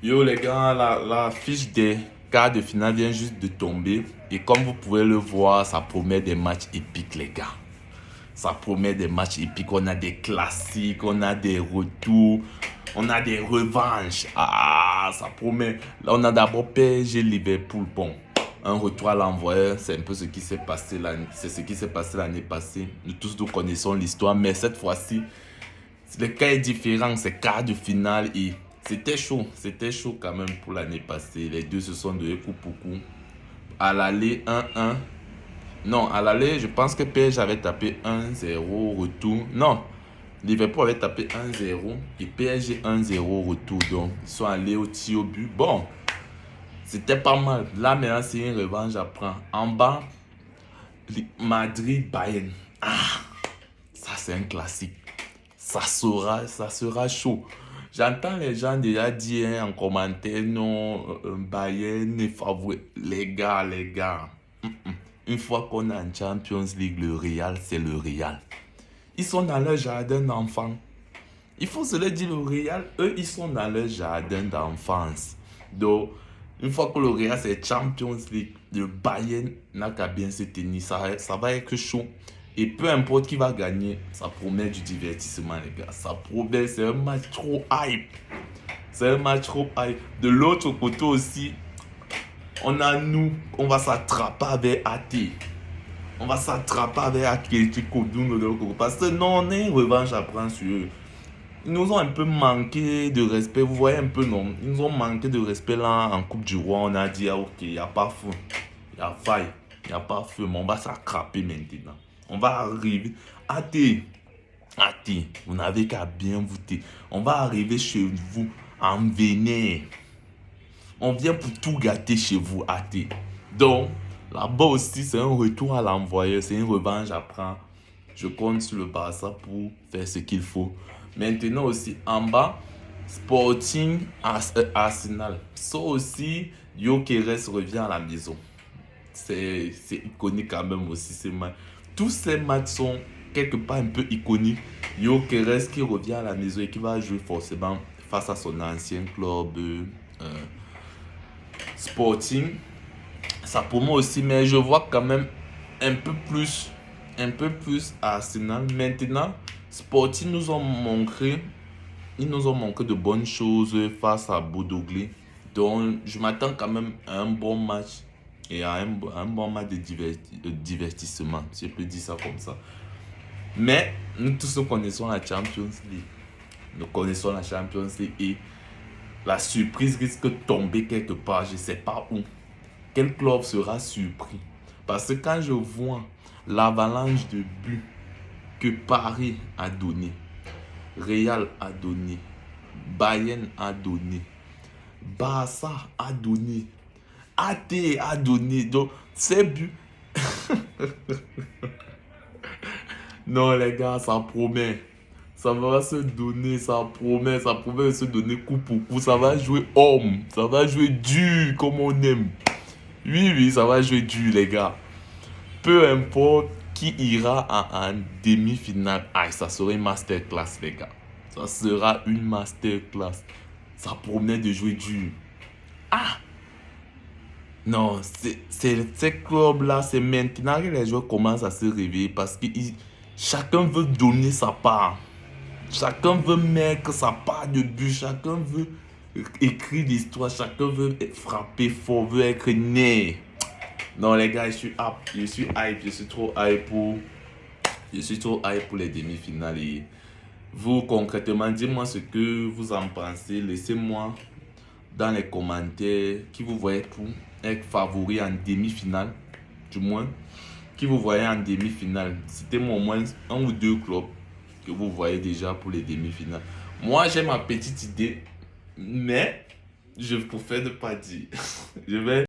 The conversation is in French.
Yo les gars, la fiche des quarts de finale vient juste de tomber. Et comme vous pouvez le voir, ça promet des matchs épiques les gars. Ça promet des matchs épiques. On a des classiques, on a des retours, on a des revanches. Ah, ça promet. Là, on a d'abord PSG Liverpool. Bon, un retour à l'envoyeur, c'est un peu ce qui s'est passé l'année passée. Nous tous nous connaissons l'histoire, mais cette fois-ci, le cas est différent. C'est quart de finale et c'était chaud quand même pour l'année passée. Les deux se sont donnés coup pour coup. À l'aller 1-1. Non, à l'aller, je pense que PSG avait tapé 1-0 retour. Non, Liverpool avait tapé 1-0 et PSG 1-0 retour. Donc, ils sont allés au tir au but. Bon, c'était pas mal. Là, maintenant, c'est une revanche à prendre. En bas, Madrid-Bayern. Ah, ça, c'est un classique. Ça sera chaud. J'entends les gens déjà dire en commentaire, non, Bayern est favori. Les gars. Une fois qu'on est en Champions League, le Real, c'est le Real. Ils sont dans leur jardin d'enfants. Il faut se le dire, le Real, eux, ils sont dans leur jardin d'enfance. Donc, une fois que le Real, c'est Champions League, le Bayern n'a qu'à bien se tenir. Ça va être chaud. Et peu importe qui va gagner, ça promet du divertissement, les gars. Ça promet, c'est un match trop hype. De l'autre côté aussi, on va s'attraper avec AT. On va s'attraper avec Atletico parce que non, on est une revanche à prendre sur eux. Ils nous ont un peu manqué de respect. Vous voyez un peu, non? Ils nous ont manqué de respect là en Coupe du Roi. On a dit, ah, ok, il n'y a pas feu. Il y a faille. Il n'y a pas feu. Mais on va s'attraper maintenant. On va arriver. AT, vous n'avez qu'à bien voter. On va arriver chez vous en vénère. On vient pour tout gâter chez vous, AT. Donc, là-bas aussi, c'est un retour à l'envoyeur. C'est une revanche à prendre. Je compte sur le Barça pour faire ce qu'il faut. Maintenant aussi, en bas, Sporting Arsenal. Ça aussi, Gyökeres revient à la maison. C'est iconique quand même aussi ces matchs. Tous ces matchs sont quelque part un peu iconiques. Gyökeres qui revient à la maison et qui va jouer forcément face à son ancien club Sporting. Ça pour moi aussi, mais je vois quand même un peu plus Arsenal. Maintenant, Sporting ils nous ont montré de bonnes choses face à Bordeaux-Glee. Donc, je m'attends quand même à un bon match et à un bon match de divertissement, si je peux dire ça comme ça. Mais nous tous nous connaissons la Champions League. Nous connaissons la Champions League et la surprise risque de tomber quelque part, je ne sais pas où. Quel club sera surpris? Parce que quand je vois l'avalanche de buts que Paris a donné, Real a donné, Bayern a donné, Barça a donné, AT a donné, donc ces buts... Non les gars, ça promet. Ça va se donner, ça promet se donner coup pour coup. Ça va jouer homme, ça va jouer dur comme on aime. Oui, ça va jouer dur, les gars. Peu importe qui ira en demi-finale. Aïe, ça sera une masterclass, les gars. Ça sera une masterclass. Ça promet de jouer dur. Ah! Non, ces clubs-là, c'est maintenant que les joueurs commencent à se réveiller parce que chacun veut donner sa part. Chacun veut mettre sa part de but. Chacun veut écrire l'histoire. Chacun veut frapper fort, veut être né. Non, les gars, je suis hype. Je suis trop hype pour les demi-finales. Et vous, concrètement, dites-moi ce que vous en pensez. Laissez-moi dans les commentaires qui vous voyez pour être favori en demi-finale. Du moins, qui vous voyez en demi-finale. Citez-moi au moins un ou deux clubs que vous voyez déjà pour les demi-finales. Moi, j'ai ma petite idée, mais je préfère ne pas dire. Je vais